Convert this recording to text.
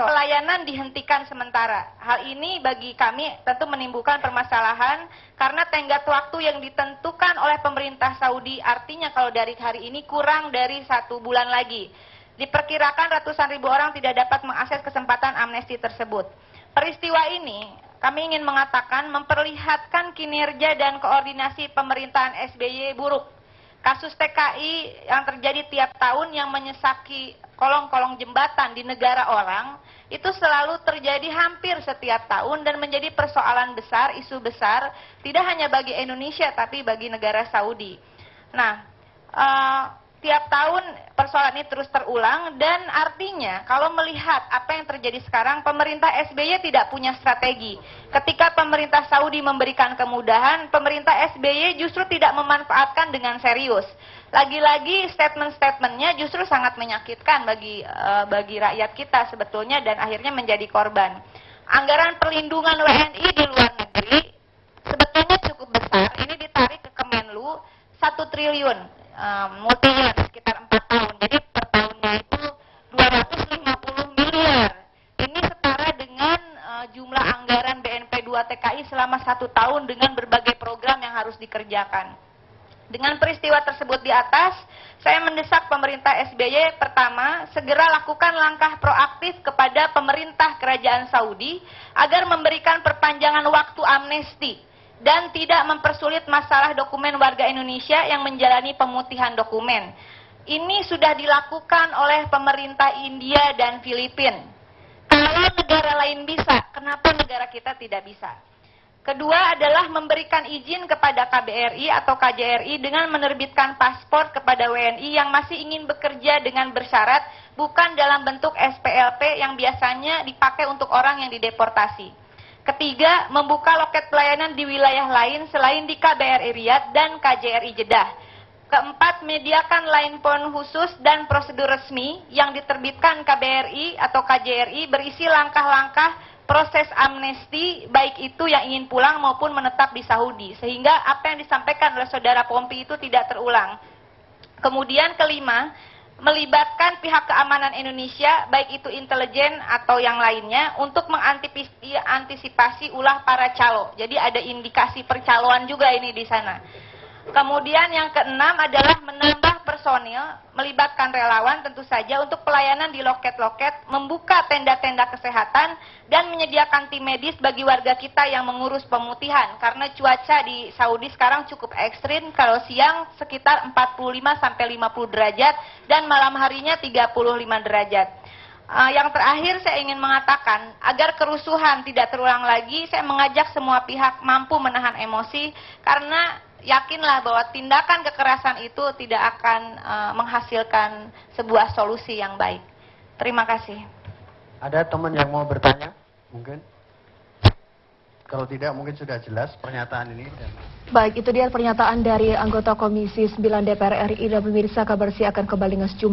pelayanan dihentikan sementara. Hal ini bagi kami tentu menimbulkan permasalahan karena tenggat waktu yang ditentukan oleh pemerintah Saudi, artinya kalau dari hari ini kurang dari 1 bulan lagi. Diperkirakan ratusan ribu orang tidak dapat mengakses kesempatan amnesti tersebut. Peristiwa ini kami ingin mengatakan memperlihatkan kinerja dan koordinasi pemerintahan SBY buruk. Kasus TKI yang terjadi tiap tahun yang menyesaki kolong-kolong jembatan di negara orang, itu selalu terjadi hampir setiap tahun dan menjadi persoalan besar, isu besar, tidak hanya bagi Indonesia tapi bagi negara Saudi. Nah, tiap tahun persoalan ini terus terulang dan artinya kalau melihat apa yang terjadi sekarang, pemerintah SBY tidak punya strategi. Ketika pemerintah Saudi memberikan kemudahan, pemerintah SBY justru tidak memanfaatkan dengan serius. Lagi-lagi statement-statementnya justru sangat menyakitkan bagi rakyat kita sebetulnya dan akhirnya menjadi korban. Anggaran perlindungan WNI di luar negeri sebetulnya cukup besar. Ini ditarik ke Kemenlu 1 triliun. Multinya sekitar 4 tahun. Jadi per tahunnya itu 250 miliar. Ini setara dengan jumlah anggaran BNP 2 TKI selama 1 tahun dengan berbagai program yang harus dikerjakan. Dengan peristiwa tersebut di atas, saya mendesak pemerintah SBY pertama, segera lakukan langkah proaktif kepada pemerintah kerajaan Saudi agar memberikan perpanjangan waktu amnesti dan tidak mempersulit masalah dokumen warga Indonesia yang menjalani pemutihan dokumen. Ini sudah dilakukan oleh pemerintah India dan Filipina. Kalau negara lain bisa, kenapa negara kita tidak bisa? Kedua adalah memberikan izin kepada KBRI atau KJRI dengan menerbitkan paspor kepada WNI yang masih ingin bekerja dengan bersyarat, bukan dalam bentuk SPLP yang biasanya dipakai untuk orang yang dideportasi. Ketiga, membuka loket pelayanan di wilayah lain selain di KBRI Riyadh dan KJRI Jeddah. Keempat, mediakan line phone khusus dan prosedur resmi yang diterbitkan KBRI atau KJRI berisi langkah-langkah proses amnesti, baik itu yang ingin pulang maupun menetap di Saudi. Sehingga apa yang disampaikan oleh Saudara Pompi itu tidak terulang. Kemudian kelima, melibatkan pihak keamanan Indonesia, baik itu intelijen atau yang lainnya, untuk mengantisipasi ulah para calo. Jadi ada indikasi percaloan juga ini di sana. Kemudian yang keenam adalah menambah personil, melibatkan relawan tentu saja untuk pelayanan di loket-loket, membuka tenda-tenda kesehatan, dan menyediakan tim medis bagi warga kita yang mengurus pemutihan. Karena cuaca di Saudi sekarang cukup ekstrim, kalau siang sekitar 45-50 derajat, dan malam harinya 35 derajat. Yang terakhir saya ingin mengatakan, agar kerusuhan tidak terulang lagi, saya mengajak semua pihak mampu menahan emosi, karena yakinlah bahwa tindakan kekerasan itu tidak akan menghasilkan sebuah solusi yang baik. Terima kasih. Ada teman yang mau bertanya? Mungkin? Kalau tidak, mungkin sudah jelas pernyataan ini. Baik, itu dia pernyataan dari anggota Komisi 9 DPR RI dan pemirsa Kabar Siang akan kembali nge